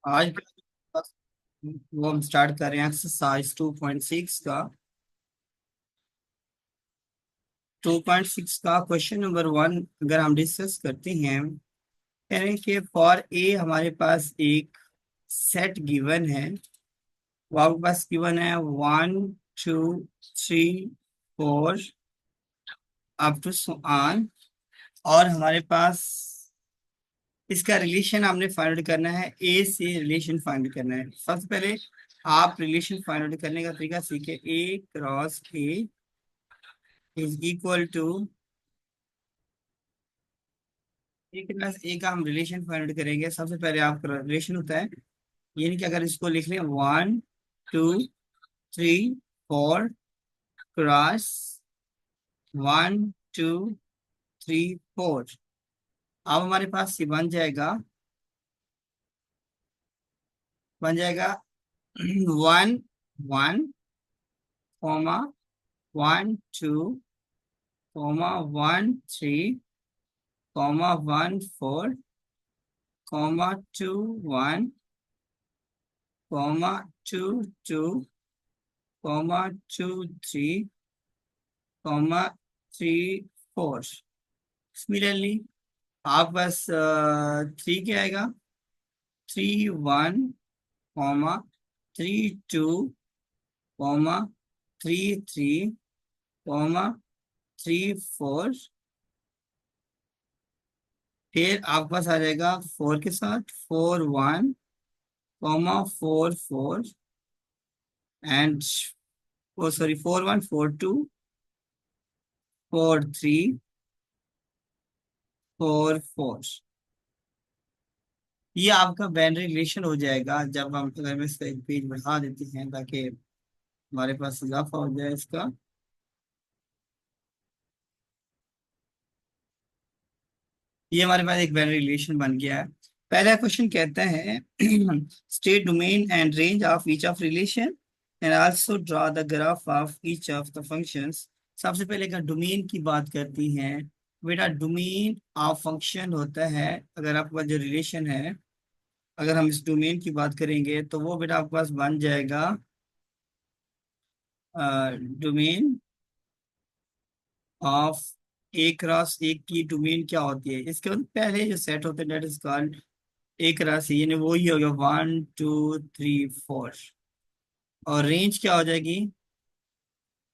आज वो हम स्टार्ट कर रहे हैं एक्सरसाइज 2.6 का। 2.6 का क्वेश्चन नंबर 1 अगर हम डिस्कस करते हैं, कह रहे हैं कि फॉर ए हमारे पास एक सेट गिवन है। वो आपके पास गिवन है 1 2 3 4 अप टू सो ऑन। और हमारे पास इसका रिलेशन हमने फाइंड आउट करना है, ए से रिलेशन फाइंड आउट करना है। सबसे पहले आप रिलेशन फाइंड आउट करने का तरीका सीखे। A cross A is equal to A K plus ए का हम रिलेशन फाइंड आउट करेंगे। सबसे पहले आपका रिलेशन होता है, यानी कि अगर इसको लिख लें 1 2 3 4 क्रॉस 1 2 3 4, अब हमारे पास ये बन जाएगा 1 1 1 2 1 3 1 4 2 1 2 2 3 3 4। सिमिलरली आप बस 3 क्या आएगा, 3 1 3 2 3 3 4। फिर आपके पास आ जाएगा 4 के साथ 4 1 4 4 एंड ओ सॉरी 4 1 4 2 4 3 4 4। ये आपका बाइनरी रिलेशन हो जाएगा जब हम, अगर मैं इसका एक पेज बढ़ा देते हैं ताकि हमारे पास इजाफा हो जाए इसका। ये हमारे पास एक बाइनरी रिलेशन बन गया है। पहला क्वेश्चन कहता है state domain and range of each of relation and also draw the graph of each of the functions. सबसे पहले अगर डोमेन की बात करती हैं, बेटा डोमेन ऑफ फंक्शन होता है। अगर आपके पास जो रिलेशन है, अगर हम इस डोमेन की बात करेंगे तो वो बेटा आपके पास बन जाएगा डोमेन ऑफ ए क्रॉस ए की डोमेन क्या होती है। इसके बाद पहले जो सेट होता है दैट इज कॉल्ड एक राशि, यानी वो ही हो गया 1 2 3 4। और रेंज क्या हो जाएगी,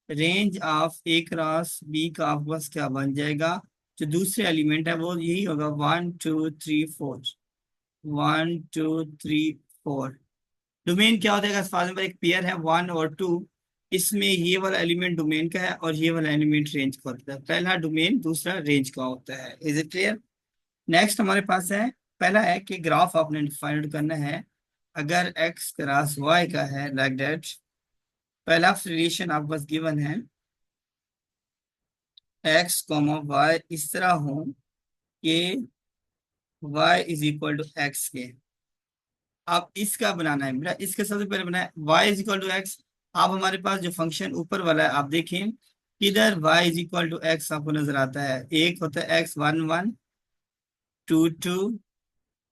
range of A cross B का आपके पास क्या बन जाएगा, जो दूसरे एलिमेंट है वो यही होगा 1 2 3 4। 1 2 3 4 डोमेन क्या होता है, फार्मूला में एक पेयर है 1 और 2, इसमें ये वाला एलिमेंट डोमेन का है और ये वाला एलिमेंट रेंज का होता है। पहला डोमेन दूसरा रेंज का होता है। Is it clear? नेक्स्ट हमारे पास है, पहला है कि ग्राफ आपने फाइंड करना है। अगर x क्रॉस y का है लाइक दैट, पहला रिलेशन आपके पास गिवन है x y इस तरह हो कि y is equal to x के। अब इसका बनाना है बेटा, इसके सबसे पहले बनाए y is equal to x. अब हमारे पास जो फंक्शन ऊपर वाला है आप देखें, किधर y is equal to x आपको नजर आता है। एक होता है x 1 1 2 2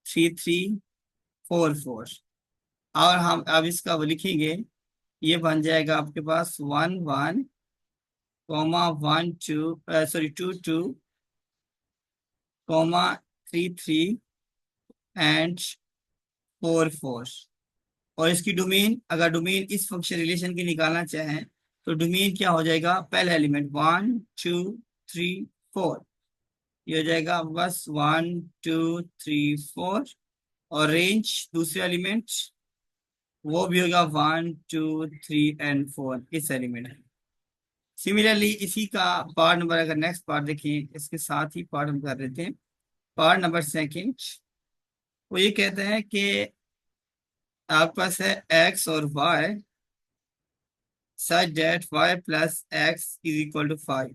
3 3 4 4। और हम अब इसका वो लिखेंगे, ये बन जाएगा आपके पास 1 1 सॉरी 2 2 3 3 एंड 4 4। और इसकी डोमेन, अगर डोमेन इस फंक्शन रिलेशन की निकालना चाहें तो डोमेन क्या हो जाएगा, पहला एलिमेंट 1 2 3 4, ये हो जाएगा बस 1 2 3 4। और रेंज दूसरे एलिमेंट वो भी होगा 1 2 3 एंड 4 इस एलिमेंट। सिमिलरली इसी का पार्ट नंबर, अगर नेक्स्ट पार्ट देखें इसके साथ ही पार्ट हम कर लेते हैं। पार्ट नंबर सेकंड, वो ये कहते हैं कि आपके पास है एक्स और y such that y plus x is equal to 5।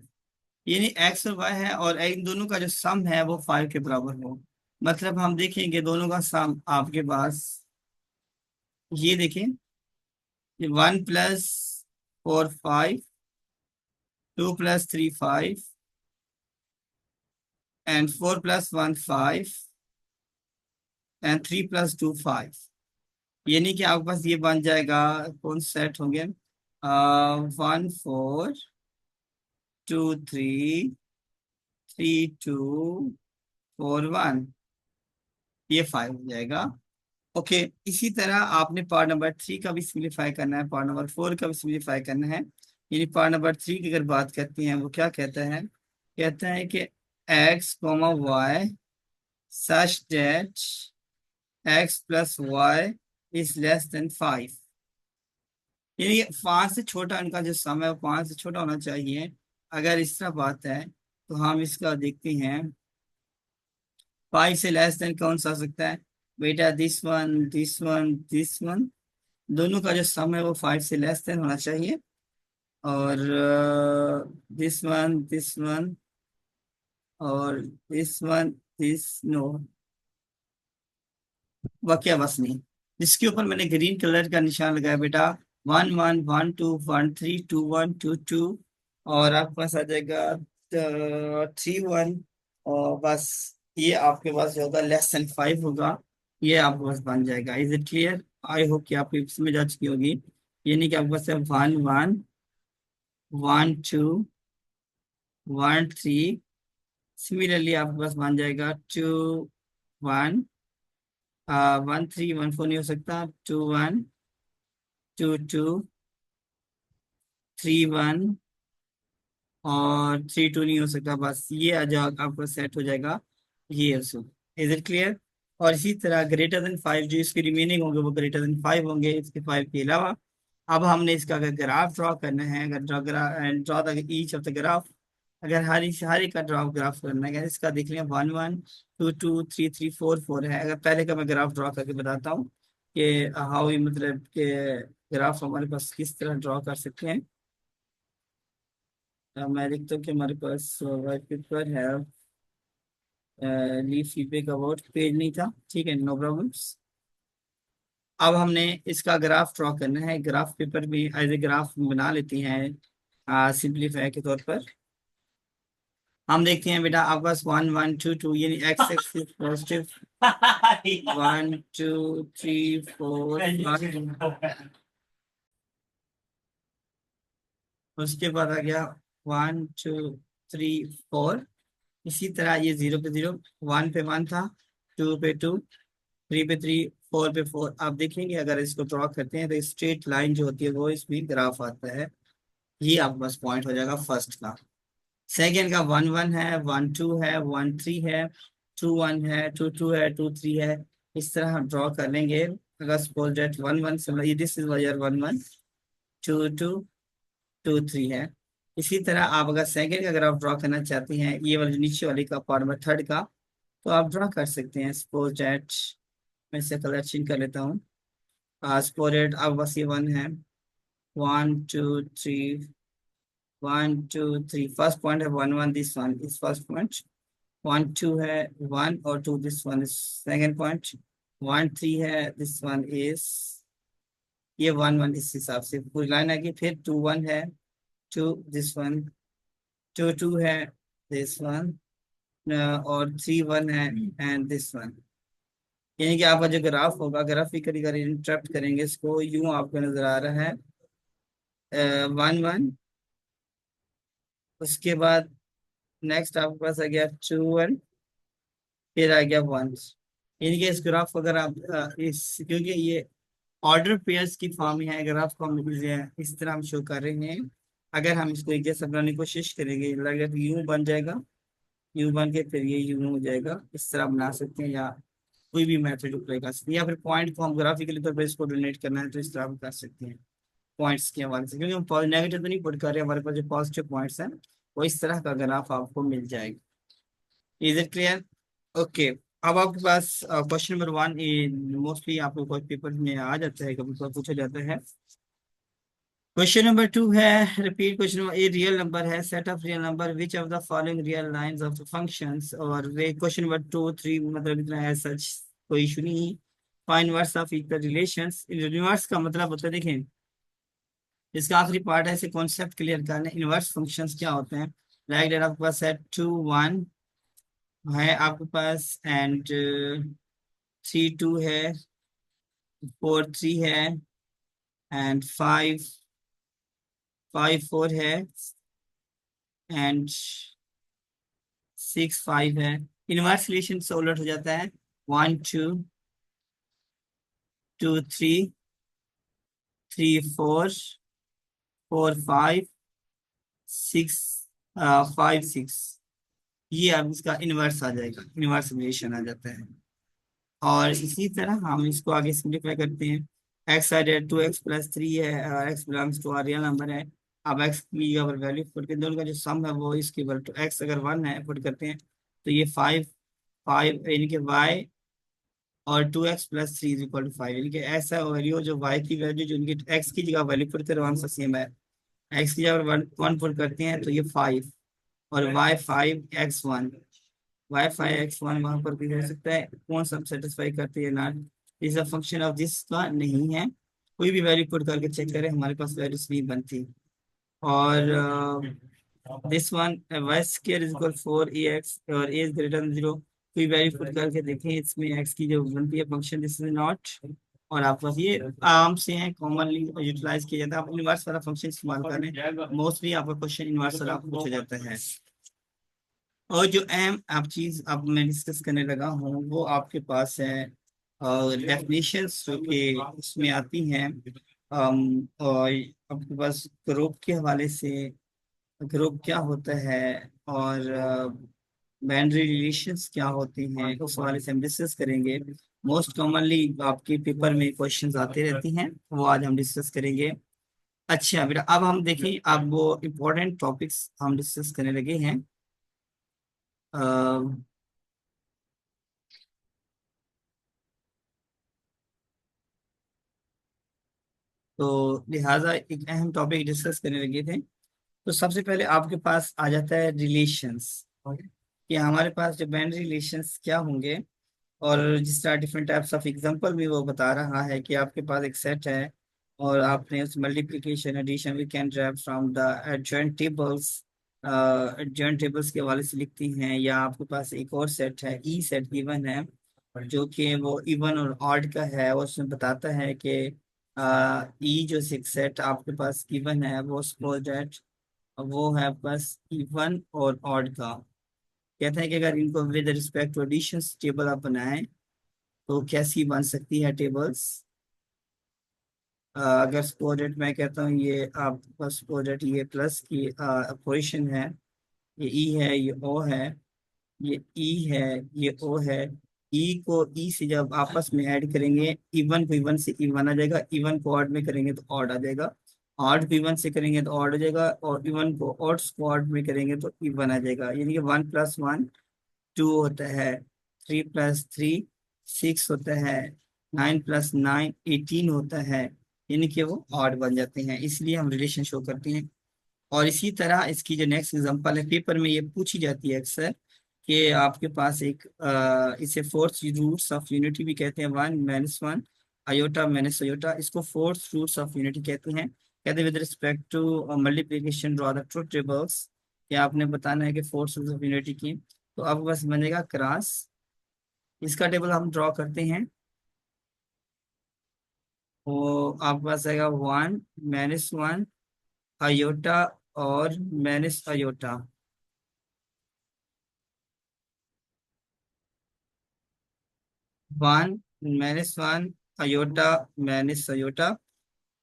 यानी एक्स और वाई है और इन दोनों का जो सम है वो 5 के बराबर हो। मतलब हम देखेंगे दोनों का सम आपके पास, ये देखें 1 + 4 5, 2 + 3 5 एंड 4 + 1 5 एंड 3 + 2 5। यानी कि आपके पास ये बन जाएगा, कौन सेट होंगे, 1 4 2 3 3 2 4 1, ये 5 हो जाएगा। ओके, इसी तरह आपने पार्ट नंबर 3 का भी सिम्प्लीफाई करना है, पार्ट नंबर 4 का भी सिम्प्लीफाई करना है। यानी पार्ट नंबर 3 की अगर बात करते हैं, वो क्या कहता है, कहता है कि x, y such that x+y is less than 5। यानी 5 से छोटा इनका जो सम है वो 5 से छोटा होना चाहिए। अगर इस तरह बात है तो हम इसका देखते हैं, 5 से लेस देन कौन सा हो सकता है बेटा, दिस वन दोनों का जो सम है वो 5 से लेस देन होना चाहिए। और दिस वन और दिस नो, वाकया बस नहीं। जिसके ऊपर मैंने ग्रीन कलर का निशान लगाया बेटा, 1 1 1 2 1 3 2 1 2 2, और आपके पास आ जाएगा 3 1, और बस ये आपके पास जो होगा लेस देन 5 होगा, ये आपके पास बन जाएगा। Is it clear? I hope कि आपको समझ आ चुकी होगी। ये नहीं कि आपके पास है 1 1 1 2 1 3, सिमिलरली आपके पास बन जाएगा 2 1, 1 3 1 4 नहीं हो सकता, 2 1 2 2 3 1 और 3 2 नहीं हो सकता, बस ये आ जाओ आपका सेट हो जाएगा ये उसको। Is it clear? और इसी तरह ग्रेटर देन 5 जो इसके रिमेनिंग होंगे वो ग्रेटर देन 5 होंगे, इसके 5 के अलावा। अब हमने इसका अगर ग्राफ ड्रॉ करना है, अगर draw the each of the graph, अगर हर एक का ग्राफ करना है, इसका देख लिया 1 1 2 2 3 3 4 4 है। अगर पहले का मैं ग्राफ ड्रॉ करके बताता हूँ कि हाउ, मतलब कि ग्राफ हमारे पास किस तरह ड्रॉ कर सकते हैं। मैं लिखता हूँ कि हमारे पास वाइट पेपर है, लीफ फीडबैक अबाउट पेज नहीं था, ठीक है, नो प्रॉब्लम्स। अब हमने इसका ग्राफ ड्रॉ करना है, ग्राफ पेपर भी एज ए ग्राफ बना लेती हैं सिंप्लीफाई के तौर पर। हम देखते हैं बेटा, आपके पास 1 1 2 2 यानी एक्स एक्सिस पॉजिटिव, 1 2 3 4 5, उसके बाद आ गया 1 2 3 4। इसी तरह ये 0 पे 0, 1 पे 1 था, 2 पे 2, 3 पे 3, 4 पे 4। आप देखेंगे अगर इसको ड्रॉ करते हैं तो स्ट्रेट लाइन जो होती है वो इसमें ग्राफ आता है। ये आपके पास पॉइंट हो जाएगा फर्स्ट का। सेकेंड का 1 1 है, 1 2 है, 1 3 है, 2 1 है, 2 2 है, 2 3 है। इस तरह हम ड्रॉ कर लेंगे। अगर सपोज डेट 1 1 से दिस इज वायर 1 1 2 2 2 3 है। इसी तरह आप अगर सेकेंड का अगर आप ड्रॉ करना चाहते हैं, ये वाले नीचे वाले का पार्ट में थर्ड का, तो आप ड्रॉ कर सकते हैं। सपोज डेट मैं इसे कलर चेंज कर लेता हूँ। सपोज डेट अब बस ये 1 है, 1 2 3 1 2 3, फर्स्ट पॉइंट है 1 1, this one is first point. 1 2 है, 1 और 2, this one is second point. 1 3 है, दिस वन इज, ये 1 1 इस हिसाब से पूरी लाइन आ गई। फिर 2 1 है, 2 दिस वन, 2 2 है, दिस वन, और 3 1 है एंड दिस वन। यानी कि आपका जो ग्राफ होगा, ग्राफिकली अगर इंटरप्ट करेंगे इसको, यूं आपको नजर आ रहा है 1 1, उसके बाद नेक्स्ट आपके पास आ गया 2 1, फिर आ गया 1। यानी कि इस ग्राफ को अगर आप इस, क्योंकि ये ऑर्डर पेयर्स की फॉर्म में है, ग्राफ को हम इस तरह हम शो कर रहे हैं। अगर हम इसको एक जैसा बनाने की कोशिश करेंगे, लगेगा तो यूं बन जाएगा, यूं बन के फिर ये यूं हो जाएगा, इस तरह बना सकते हैं, या कोई भी मेथड अप्लाई कर सकते हैं, या फिर पॉइंट को हम ग्राफिकली तौर पर इसको डोनेट करना है तो इस तरह हम कर सकते हैं पॉइंट्स के हवाले से। क्योंकि हम नेगेटिव तो नहीं पुट कर रहे हैं, हमारे पास जो पॉजिटिव पॉइंट्स हैं वो इस तरह का ग्राफ आपको मिल जाएगा। Is it clear? ओके। अब आपके पास क्वेश्चन नंबर 1, मोस्टली आपको कोई पेपर में आ जाता है, कभी कभी पूछा जाता है। क्वेश्चन नंबर 2 है, repeat question number, a real number है, set of real number, which of the following real lines of the functions, और वे क्वेश्चन नंबर 2 3 मतलब इतना है, सच कोई इशू नहीं। Find words of equal relations. Inverse का मतलब होता है, देखें इसका आखिरी पार्ट है, इसे कॉन्सेप्ट क्लियर करना, इनवर्स फंक्शंस क्या होते हैं। लाइक दैट आपके पास है 2 1 है आपके पास, एंड 3 2 है, फोर थ्री है, एंड फाइव फाइव फोर है, एंड सिक्स फाइव है। इनवर्स रिलेशन से उलट हो जाता है। One two, two three, three four, four five, six five six. ये अब इसका इनवर्स आ जाएगा, इनवर्स रिलेशन आ जाता है। और इसी तरह हम इसको आगे सिंप्लीफाई करते हैं। X side to x plus three है, x belongs to R real number है। अब एक्स की अगर वैल्यू पुट के दोनों का जो सम है वो इसकी इक्वल टू एक्स अगर वन है पुट करते हैं तो ये फाइव, फाइव यानी कि वाई और two x plus three is equal to five, यानी कि ऐसा वैल्यू जो वाई की वैल्यू जो उनकी एक्स की जगह वैल्यू पुट कर वन सा सेम है। एक्स की जगह वन वन पुट करते हैं तो ये फाइव, और y five x one, y five x one वहां पर भी हो सकता है। कौन सा सेटिस्फाई करती है not, is a function of this का नहीं है। कोई भी वैल्यू पुट करके चेक करें हमारे पास वैल्यूज नहीं बनती। और this one y square is equal four a x और a is greater than zero. कोई वैल्यू पुट करके देखें इसमें एक्स की जो बनती है फंक्शन, दिस इज नॉट। और आप बस ये आराम से है, कॉमनली यूटिलाइज किया जाता है। आप इनवर्स वाला फंक्शन इस्तेमाल करें, मोस्टली आपका क्वेश्चन इनवर्स वाला पूछा जाता है। और जो अहम आप चीज अब मैं डिस्कस करने लगा हूँ वो आपके पास है डेफिनेशंस जो कि उसमें आती हैं। और आपके पास ग्रुप के हवाले से ग्रुप क्या होता है, और बाउंड्री रिलेशंस क्या होती हैं उस हवाले से हम डिस्कस करेंगे। मोस्ट कॉमनली आपके पेपर में क्वेश्चंस आते रहती हैं, वो आज हम डिस्कस करेंगे। अच्छा बेटा, अब हम देखें, अब वो इम्पोर्टेंट टॉपिक्स हम डिस्कस करने लगे हैं। तो लिहाजा एक अहम टॉपिक डिस्कस करने लगे थे। तो सबसे पहले आपके पास आ जाता है रिलेशंस, कि हमारे पास जो बाइनरी रिलेशंस क्या होंगे। और जिस तरह डिफरेंट टाइप्स ऑफ एग्जांपल भी वो बता रहा है कि आपके पास एक सेट है और आपने उस multiplication addition we can drive from the adjoint tables, adjoint tables के हवाले से लिखती हैं। या आपके पास एक और सेट है, ई सेट गिवन है, जो कि वो इवन और ऑड का है। और उसमें बताता है कि ई जो सिक्स सेट आपके पास गिवन है वो सपोज दैट वो है बस इवन और ऑड का। कहते हैं कि अगर इनको with respect to addition table आप बनाएं तो कैसी बन सकती है टेबल्स। अगर सपोज दैट मैं कहता हूँ ये आप सपोज दैट ये प्लस की पोजिशन है, ये ई है, ये ओ है, ये ई है, ये ओ है। ई को ई से जब आपस में ऐड करेंगे, इवन को इवन से इवन आ जाएगा, इवन को ऑड में करेंगे तो ऑड आ जाएगा, ऑड को इवन से करेंगे तो ऑड आ जाएगा, और इवन को ऑड्स को ऑड में करेंगे तो इवन आ जाएगा। यानी कि वन प्लस वन टू होता है, थ्री प्लस थ्री सिक्स होता है, नाइन प्लस नाइन एटीन होता है। यानी कि वो ऑड बन जाते हैं, इसलिए हम रिलेशन शो करते हैं। और इसी तरह इसकी जो नेक्स्ट एग्जांपल है, पेपर में ये पूछी जाती है अक्सर, कि आपके पास एक इसे फोर्थ रूट्स ऑफ यूनिटी भी कहते हैं, one minus one iota minus iota, इसको फोर्थ रूट्स ऑफ यूनिटी कहते हैं। कहते हैं with respect to multiplication draw the truth tables, या आपने बताना है कि फोर्थ रूट्स ऑफ यूनिटी की। तो अब बस बनेगा क्रॉस, इसका टेबल हम ड्रॉ करते हैं। वो आपके पास आएगा वन माइनस वन अयोटा और minus iota, one minus one iota minus iota,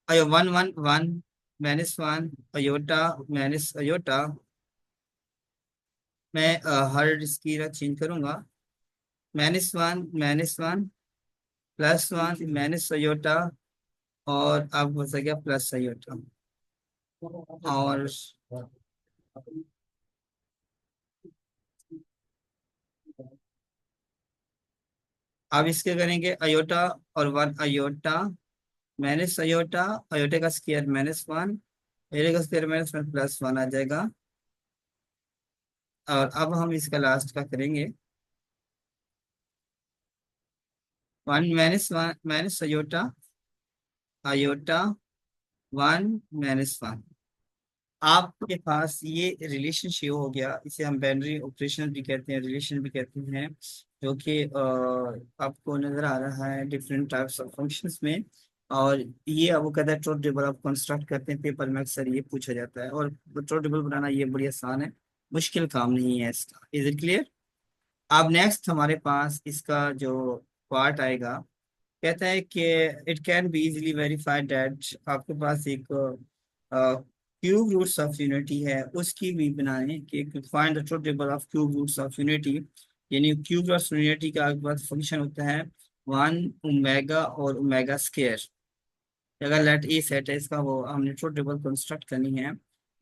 अयो one one one minus one iota minus iota. मैं हर इसकी चेंज करूंगा, minus one plus one minus iota, और अब हो सकेगा प्लस अयोटा। और अब इसके करेंगे अयोटा और one iota minus iota, iota का स्क्वायर माइनस वन, अयोटा का square minus one plus one आ जाएगा। और अब हम इसका लास्ट का करेंगे, one minus iota iota one minus one. आपके पास ये रिलेशनशिप हो गया, इसे हम बाइनरी ऑपरेशन भी कहते हैं, रिलेशन भी कहते हैं। जो कि आपको नजर आ रहा है डिफरेंट टाइप्स ऑफ फंक्शंस में। और ये अब वो कहता है ट्रुथ टेबल आप कंस्ट्रक्ट करते हैं, पेपर में अक्सर ये पूछा जाता है। और ट्रुथ टेबल बनाना ये बड़ी आसान है, मुश्किल काम नहीं है इसका। Is it clear? अब नेक्स्ट हमारे पास इसका जो पार्ट आएगा, कहता है कि it can be easily verified that आपके पास एक क्यूब रूट्स ऑफ यूनिटी है, उसकी भी बनाने कि find the truth table of cube roots of unity. यानी क्यूब रूट्स यूनिटी का आपके पास फंक्शन होता है वन ओमेगा और ओमेगा स्क्वायर। अगर लेट ए सेट है इसका, वो हमने ट्रुथ टेबल कंस्ट्रक्ट करनी है।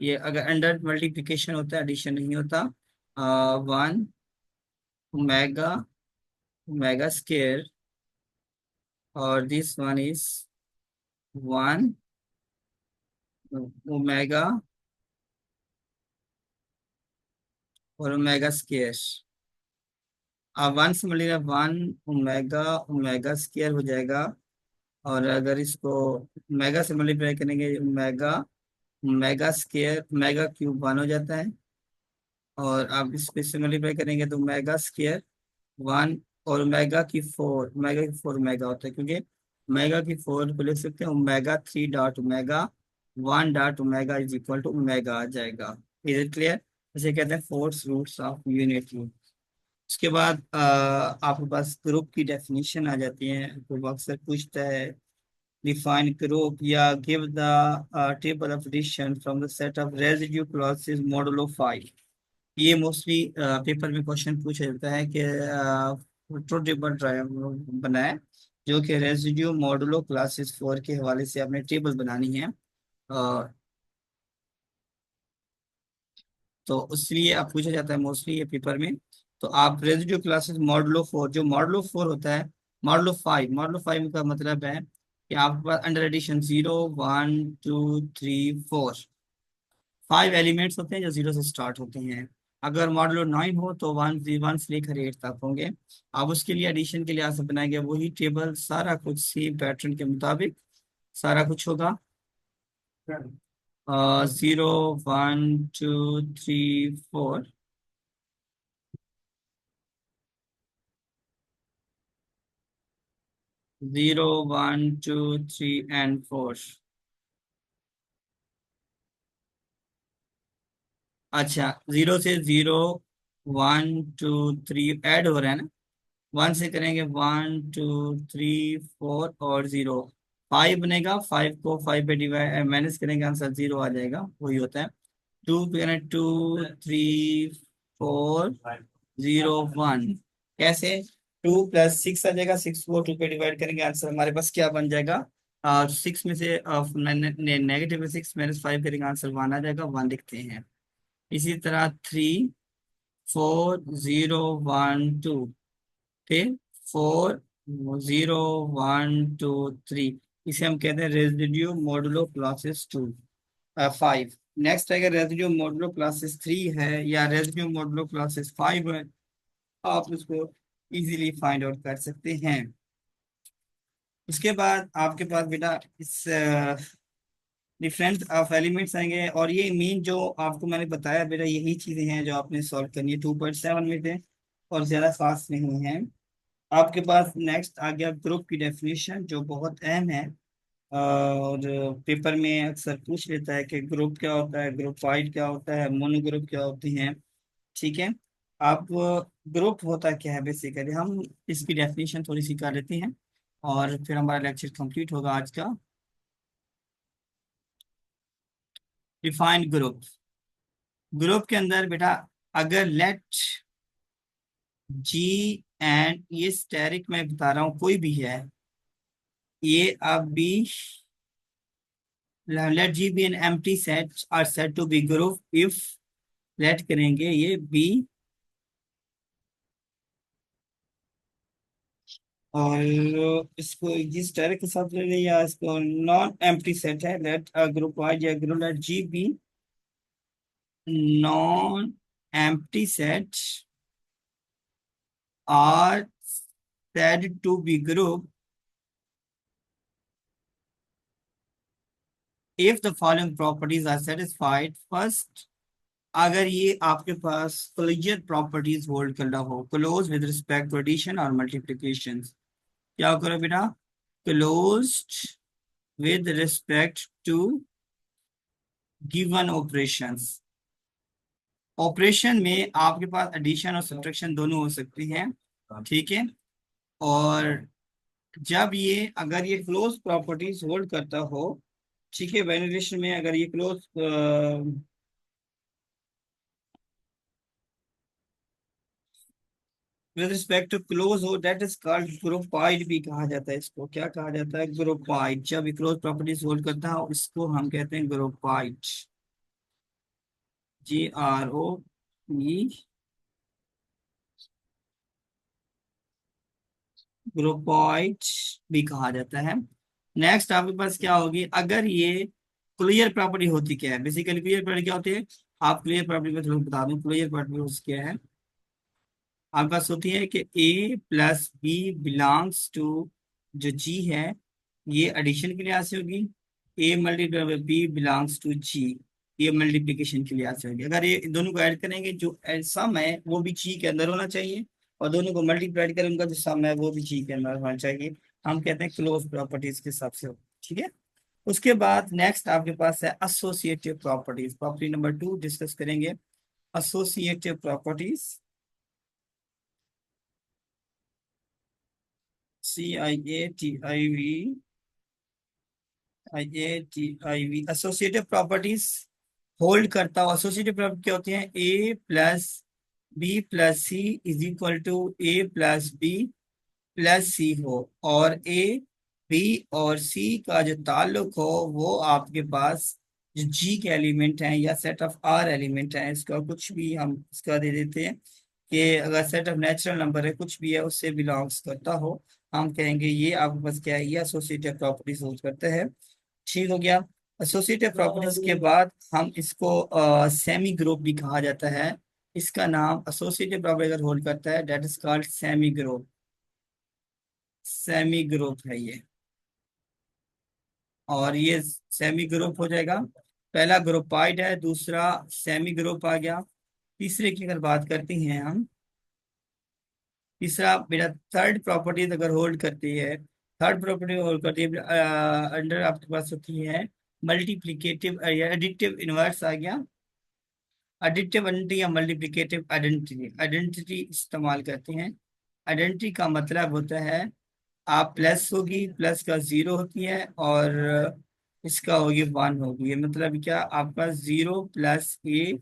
ये अगर अंडर मल्टीप्लिकेशन होता है, एडिशन नहीं होता। वन ओमेगा ओमेगा स्क्वायर और this one is one omega और ओमेगा स्क्वायर। अब वन से मिलेगा वन ओमेगा ओमेगा स्क्वायर हो जाएगा। और अगर इसको ओमेगा से मल्टीप्लाई करेंगे, omega omega square omega cube one हो जाता है। और आप इसको इससे मल्टीप्लाई करेंगे तो ओमेगा स्क्वायर वन। और ओमेगा की फोर ओमेगा होता है, क्योंकि ओमेगा की फोर को लिख सकते हैं omega three dot omega one dot omega is equal to omega आ जाएगा। Is it clear? इसे कहते हैं फोर्स रूट्स ऑफ यूनिटी। उसके बाद आपके पास ग्रुप की डेफिनेशन आ जाती है। ग्रुप अक्सर पूछता है डिफाइन ग्रुप या give the table of addition from the set of residue classes modulo 5। ये मोस्टली पेपर में क्वेश्चन पूछा जाता है कि ट्रुथ टेबल बनाए जो कि रेजिड्यू मॉडुलो क्लासेस 4 के हवाले से आपने टेबल बनानी है। अ, तो इसलिए आप पूछा जाता है मोस्टली ये पेपर में। तो आप रेजिड्यू क्लासेस मॉडुलो 4, जो मॉडुलो 4 होता है, मॉडुलो 5 का मतलब है कि आपके पास अंडर एडिशन 0 1 2 3 4 5 एलिमेंट्स होते हैं जो 0 से स्टार्ट होते हैं। अगर मॉडुलो 9 हो तो 1 से लेकर 8 तक होंगे। अब उसके लिए एडिशन के लिए आप बनाएंगे वही टेबल, सारा कुछ सेम पैटर्न के मुताबिक सारा कुछ होगा। 0 1 2 3 4, 0 1 2 3 and 4। अच्छा, 0 से 0 1 2 3 ऐड हो रहा है ना। वन से करेंगे 1 2 3 4 और 0 5 बनेगा। 5 को 5 पे डिवाइड माइनस करेंगे, आंसर 0 आ जाएगा, वही होता है। टू पे करें 2 3 4 0 1। कैसे? 2 + 6 आ जाएगा, 6 को 2 पे डिवाइड करेंगे, आंसर हमारे पास क्या बन जाएगा? 6 में से नेगेटिव में 6 -5 करेंगे, आंसर 1 आ जाएगा, 1 लिखते हैं। इसी तरह 3 4 0 1 2, फिर 4 0 1 2 3। इसे हम कहते हैं रेजिड्यू मॉडुलो क्लासेस 5। नेक्स्ट अगर रेजिड्यू मॉडुलो क्लासेस 3 है या रेजिड्यू मॉडुलो क्लासेस 5 है, आप उसको इजीली फाइंड आउट कर सकते हैं। उसके बाद आपके पास बेटा इस डिफरेंस ऑफ एलिमेंट्स आएंगे। और ये मेन जो आपको मैंने बताया बेटा, यही चीजें हैं जो आपने सॉल्व करनी है 2.7 में थे, और ज्यादा खास नहीं है। आपके पास नेक्स्ट आ गया ग्रुप की डेफिनेशन, जो बहुत अहम है और पेपर में अक्सर पूछ लेता है कि ग्रुप क्या होता है, ग्रुप वाइड क्या होता है, मोनो ग्रुप क्या होती हैं। ठीक है। आप ग्रुप होता क्या है बेसिकली, हम इसकी डेफिनेशन थोड़ी सी कर लेते हैं और फिर हमारा लेक्चर कंप्लीट होगा आज का। Defined group. ग्रुप के अंदर बेटा, अगर लेट जी एंड ये स्टेरिक मैं बता रहा हूँ कोई भी है, ये अब भी let G be an empty set are said to be group if let करेंगे ये B। और इसको जिस डायरेक्ट के साथ ले लें या इसको नॉन एम्प्टी सेट है, लेट ग्रुप वाइज या group let G be non empty set are said to be group if the following properties are satisfied. First, अगर ये आपके पास कोलिजियल प्रॉपर्टीज होल्ड कर रहा हो, close with respect to addition और multiplication, क्या करो बेटा, closed with respect to given operations. Operation में आपके पास एडिशन और सब्ट्रैक्शन दोनों हो सकती हैं, ठीक है। और जब ये अगर ये क्लोज प्रॉपर्टीज होल्ड करता हो, ठीक है, वैलिडेशन में अगर ये close with respect to close हो, दैट इज कॉल्ड ग्रुपाइड भी कहा जाता है। इसको क्या कहा जाता है, ग्रुपाइड। जब ये क्लोज प्रॉपर्टीज होल्ड करता है इसको हम कहते हैं ग्रुपाइड, GROE, ग्रुपॉइड भी कहा जाता है। नेक्स्ट आपके पास क्या होगी, अगर ये क्लियर प्रॉपर्टी होती, क्या है बेसिकली क्लियर प्रॉपर्टी क्या होती है, आप क्लियर प्रॉपर्टी में थोड़ा बता दूं, क्लियर प्रॉपर्टी क्या है। आपके पास होती है कि A plus B belongs to, जो G है ये एडिशन के लिहाज से होगी, A multiply by B belongs to G ये मल्टीप्लिकेशन के लिहाज से होगी। अगर ये दोनों को ऐड करेंगे, जो सम है वो भी G के अंदर होना चाहिए, और दोनों को मल्टीप्लाई करें उनका जो सम है वो भी G के अंदर होना चाहिए। हम कहते हैं क्लोज प्रॉपर्टीज के हिसाब से, ठीक है। उसके बाद नेक्स्ट आपके पास है associative properties, property number 2 discuss करेंगे, associative properties, CIATIV associative properties hold करता हो। एसोसिएटिव प्रॉपर्टी क्या होती है, A plus B plus C is equal to A plus B plus C हो, और A B और C का जो ताल्लुक हो वो आपके पास जो G के एलिमेंट हैं या सेट ऑफ R एलिमेंट हैं, इसका कुछ भी हम इसका दे देते हैं कि अगर सेट ऑफ नेचुरल नंबर है कुछ भी है उससे बिलोंग्स करता हो, हम कहेंगे ये आपके पास क्या है, ये एसोसिएटिव प्रॉपर्टीज यूज करते हैं। ठीक हो गया। एसोसिएटिव प्रॉपर्टीज के बाद हम इसको सेमी ग्रुप भी कहा जाता है। इसका नाम एसोसिएटिव प्रॉपर्टी अगर होल्ड करता है that is called semi group, semi group है ये। और ये सेमी ग्रुप हो जाएगा, पहला ग्रुपाइड है, दूसरा सेमी ग्रुप आ गया। तीसरे की अगर बात करते हैं हम, तीसरा मेरा थर्ड प्रॉपर्टीज अगर होल्ड करती है, थर्ड प्रॉपर्टी होल्ड करती है अंडर आपके पास होती है मल्टीप्लिकेटिव या एडिटिव इनवर्स आ गया, एडिटिव आइडेंटिटी या मल्टीप्लिकेटिव आइडेंटिटी, आइडेंटिटी इस्तेमाल करते हैं। आइडेंटिटी का मतलब होता है आप प्लस होगी, प्लस का जीरो होती है, और इसका होगी वन होगी, ये मतलब क्या, आपका 0 + A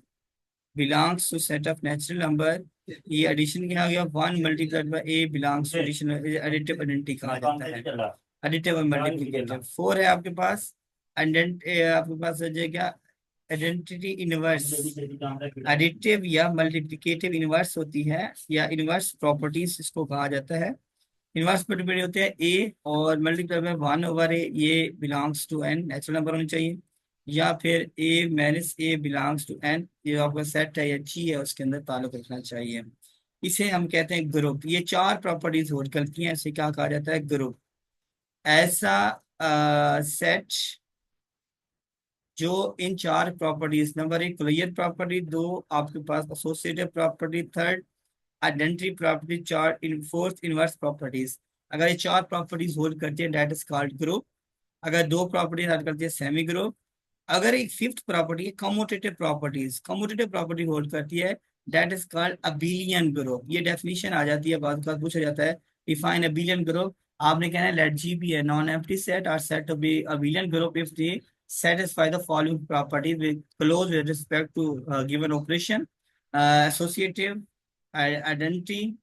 belongs to set of natural number, ये एडिशन क्या हो गया, 1 × A belongs to addition, additive identity कहा जाता है, एडिटिव और मल्टीप्लिकेटिव। 4 है आपके पास, आपके पास हो जाएगा आइडेंटिटी इनवर्स, एडिटिव या मल्टीप्लिकेटिव इनवर्स होती है, या इनवर्स प्रॉपर्टीज इसको कहा जाता है। इनवर्स प्रॉपर्टी होते हैं A और मल्टीप्लाई बाय 1/A, ये belongs to N natural number होनी चाहिए, या फिर A - A belongs to N, ये आपका सेट है या G है उसके अंदर ताल्लुक रखना चाहिए। इसे हम कहते हैं ग्रुप। ये चार प्रॉपर्टीज होल्ड करती हैं, इसे क्या कहा जाता है, ग्रुप। ऐसा सेट जो इन चार प्रॉपर्टीज, नंबर 1 क्लियर प्रॉपर्टी, 2 आपके पास associative property, third identity property, चार इन फोर्थ इनवर्स प्रॉपर्टीज। अगर ये चार प्रॉपर्टीज होल्ड करती है दैट इज कॉल्ड ग्रुप। अगर दो प्रॉपर्टीज होल्ड करती है सेमी ग्रुप। अगर एक फिफ्थ प्रॉपर्टी है commutative properties, commutative property hold करती है that is called abelian group. ये डेफिनेशन आ जाती है, बाद का पूछा जाता है डिफाइन अबिलियन ग्रुप। आपने कहना है let G be a non empty set और set to be abelian group if they satisfy the following properties with close with respect to given operation, associative, identity,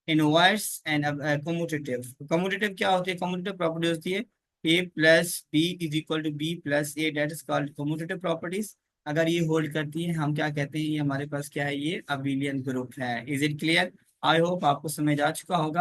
inverse and commutative। commutative क्या होती है, commutative property होती है A plus B is equal to B plus A, that is called commutative properties। अगर ये hold करती है हम क्या कहते हैं, ये हमारे पास क्या है, ये अबिलियन ग्रुप है। Is it clear? I hope आपको समझ आ चुका होगा।